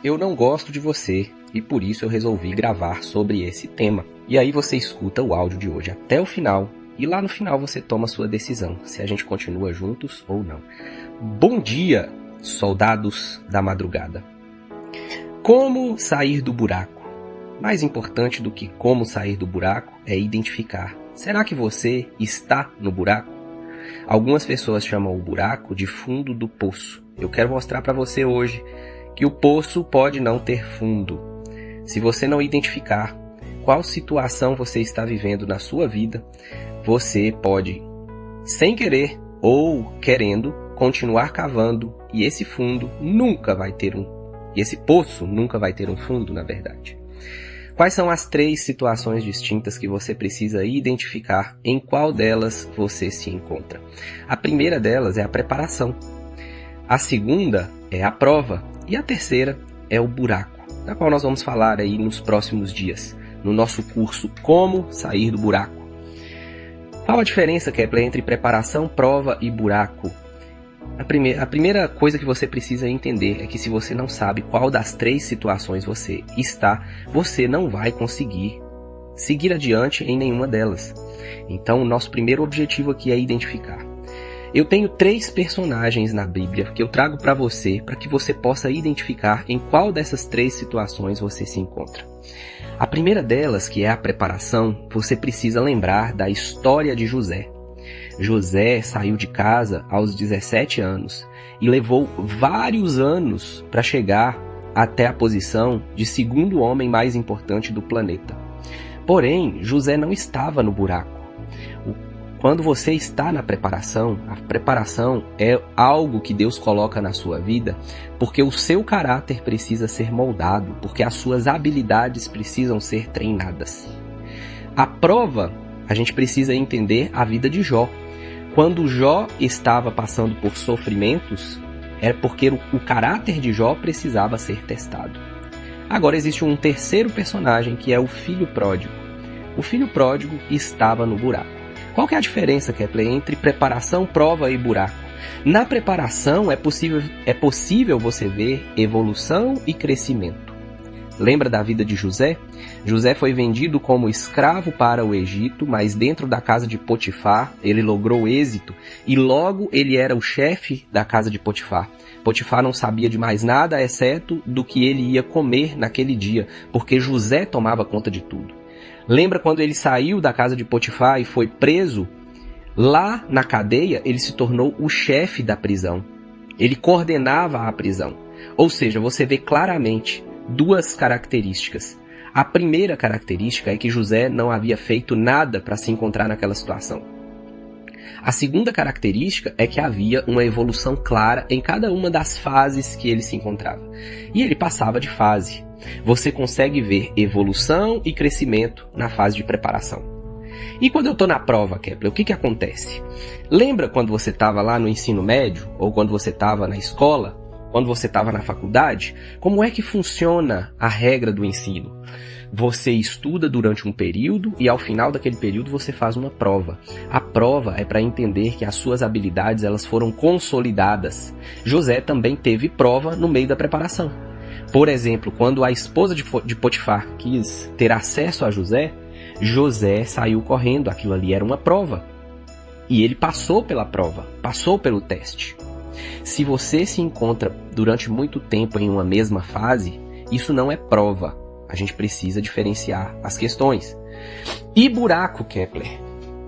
eu não gosto de você e por isso eu resolvi gravar sobre esse tema. E aí você escuta o áudio de hoje até o final e lá no final você toma a sua decisão, se a gente continua juntos ou não. Bom dia, soldados da madrugada. Como sair do buraco? Mais importante do que como sair do buraco é identificar. Será que você está no buraco? Algumas pessoas chamam o buraco de fundo do poço. Eu quero mostrar para você hoje que o poço pode não ter fundo. Se você não identificar qual situação você está vivendo na sua vida, você pode, sem querer ou querendo, continuar cavando e esse fundo nunca vai ter esse poço nunca vai ter um fundo, na verdade. Quais são as 3 situações distintas que você precisa identificar em qual delas você se encontra? A primeira delas é a preparação. A segunda é a prova. E a terceira é o buraco, da qual nós vamos falar aí nos próximos dias, no nosso curso Como Sair do Buraco. Qual a diferença, Kepler, entre preparação, prova e buraco? A primeira coisa que você precisa entender é que se você não sabe qual das 3 situações você está, você não vai conseguir seguir adiante em nenhuma delas. Então, o nosso primeiro objetivo aqui é identificar. Eu tenho 3 personagens na Bíblia que eu trago para você, para que você possa identificar em qual dessas 3 situações você se encontra. A primeira delas, que é a preparação, você precisa lembrar da história de José. José saiu de casa aos 17 anos e levou vários anos para chegar até a posição de segundo homem mais importante do planeta. Porém, José não estava no buraco. Quando você está na preparação, a preparação é algo que Deus coloca na sua vida porque o seu caráter precisa ser moldado, porque as suas habilidades precisam ser treinadas. A prova, a gente precisa entender a vida de Jó. Quando Jó estava passando por sofrimentos, era porque o caráter de Jó precisava ser testado. Agora existe um terceiro personagem que é o filho pródigo. O filho pródigo estava no buraco. Qual que é a diferença, Kepler, entre preparação, prova e buraco? Na preparação é possível você ver evolução e crescimento. Lembra da vida de José? José foi vendido como escravo para o Egito, mas dentro da casa de Potifar ele logrou êxito e logo ele era o chefe da casa de Potifar. Potifar não sabia de mais nada exceto do que ele ia comer naquele dia, porque José tomava conta de tudo. Lembra quando ele saiu da casa de Potifar e foi preso? Lá na cadeia, ele se tornou o chefe da prisão. Ele coordenava a prisão. Ou seja, você vê claramente 2 características. A primeira característica é que José não havia feito nada para se encontrar naquela situação. A segunda característica é que havia uma evolução clara em cada uma das fases que ele se encontrava. E ele passava de fase. Você consegue ver evolução e crescimento na fase de preparação. E quando eu estou na prova, Kepler, o que acontece? Lembra quando você estava lá no ensino médio? Ou quando você estava na escola? Quando você estava na faculdade? Como é que funciona a regra do ensino? Você estuda durante um período e ao final daquele período você faz uma prova. A prova é para entender que as suas habilidades elas foram consolidadas. José também teve prova no meio da preparação. Por exemplo, quando a esposa de Potifar quis ter acesso a José, José saiu correndo, aquilo ali era uma prova. E ele passou pela prova, passou pelo teste. Se você se encontra durante muito tempo em uma mesma fase, isso não é prova. A gente precisa diferenciar as questões. E buraco, Kepler?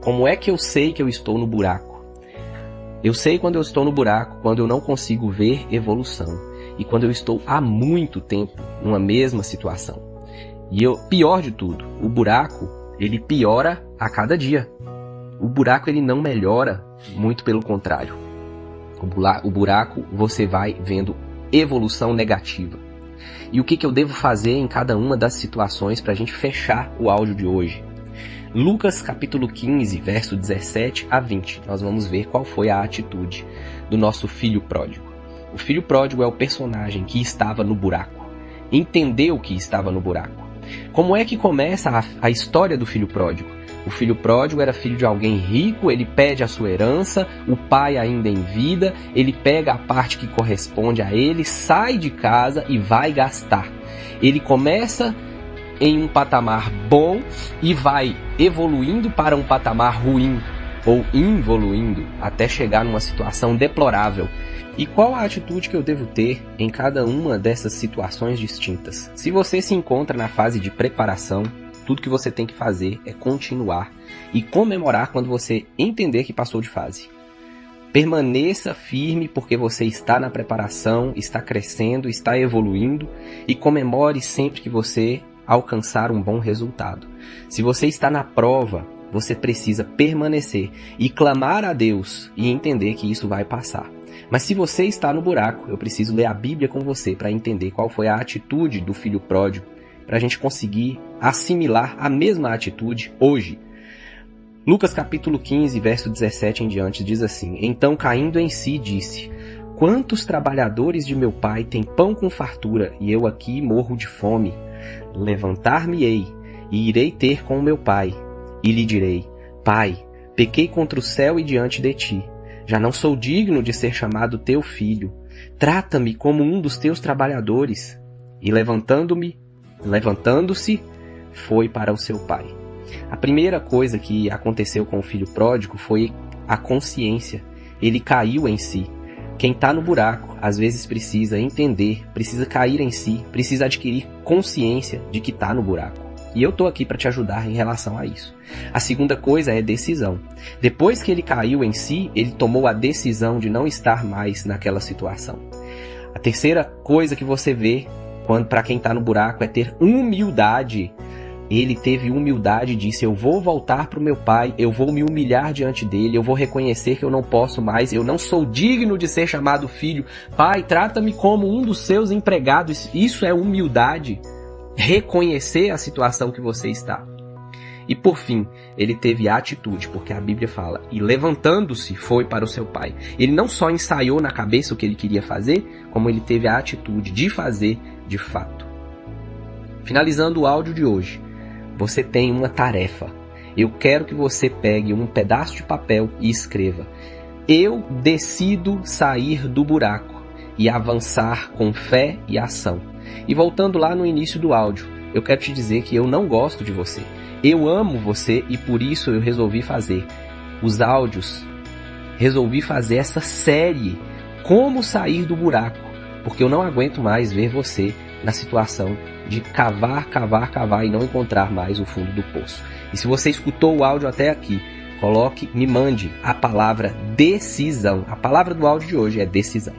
Como é que eu sei que eu estou no buraco? Eu sei quando eu estou no buraco, quando eu não consigo ver evolução. E quando eu estou há muito tempo numa mesma situação. E pior de tudo, o buraco, ele piora a cada dia. O buraco, ele não melhora, muito pelo contrário. O buraco, você vai vendo evolução negativa. E o que eu devo fazer em cada uma das situações para a gente fechar o áudio de hoje? Lucas capítulo 15, verso 17 a 20. Nós vamos ver qual foi a atitude do nosso filho pródigo. O filho pródigo é o personagem que estava no buraco. Entendeu que estava no buraco. Como é que começa a história do filho pródigo? O filho pródigo era filho de alguém rico, ele pede a sua herança, o pai ainda em vida, ele pega a parte que corresponde a ele, sai de casa e vai gastar. Ele começa em um patamar bom e vai evoluindo para um patamar ruim, ou involuindo, até chegar numa situação deplorável. E qual a atitude que eu devo ter em cada uma dessas situações distintas? Se você se encontra na fase de preparação, tudo que você tem que fazer é continuar e comemorar quando você entender que passou de fase. Permaneça firme porque você está na preparação, está crescendo, está evoluindo, e comemore sempre que você alcançar um bom resultado. Se você está na prova, você precisa permanecer e clamar a Deus e entender que isso vai passar. Mas se você está no buraco, eu preciso ler a Bíblia com você para entender qual foi a atitude do filho pródigo, para a gente conseguir assimilar a mesma atitude hoje. Lucas capítulo 15, verso 17 em diante, diz assim: Então, caindo em si, disse: Quantos trabalhadores de meu pai têm pão com fartura, e eu aqui morro de fome? Levantar-me-ei, e irei ter com meu pai, e lhe direi: Pai, pequei contra o céu e diante de ti. Já não sou digno de ser chamado teu filho. Trata-me como um dos teus trabalhadores. E levantando-se, foi para o seu pai. A primeira coisa que aconteceu com o filho pródigo foi a consciência. Ele caiu em si. Quem está no buraco, às vezes precisa entender, precisa cair em si, precisa adquirir consciência de que está no buraco. E eu estou aqui para te ajudar em relação a isso. A segunda coisa é decisão. Depois que ele caiu em si, ele tomou a decisão de não estar mais naquela situação. A terceira coisa que você vê para quem está no buraco é ter humildade. Ele teve humildade e disse: eu vou voltar para o meu pai, eu vou me humilhar diante dele, eu vou reconhecer que eu não posso mais, eu não sou digno de ser chamado filho. Pai, trata-me como um dos seus empregados. Isso é humildade. Reconhecer a situação que você está. E por fim, ele teve atitude, porque a Bíblia fala: e levantando-se foi para o seu pai. Ele não só ensaiou na cabeça o que ele queria fazer, como ele teve a atitude de fazer de fato. Finalizando o áudio de hoje, você tem uma tarefa. Eu quero que você pegue um pedaço de papel e escreva: eu decido sair do buraco e avançar com fé e ação. E voltando lá no início do áudio, eu quero te dizer que eu não gosto de você. Eu amo você e por isso eu resolvi fazer os áudios. Resolvi fazer essa série, Como Sair do Buraco, porque eu não aguento mais ver você na situação de cavar e não encontrar mais o fundo do poço. E se você escutou o áudio até aqui, me mande a palavra decisão. A palavra do áudio de hoje é decisão.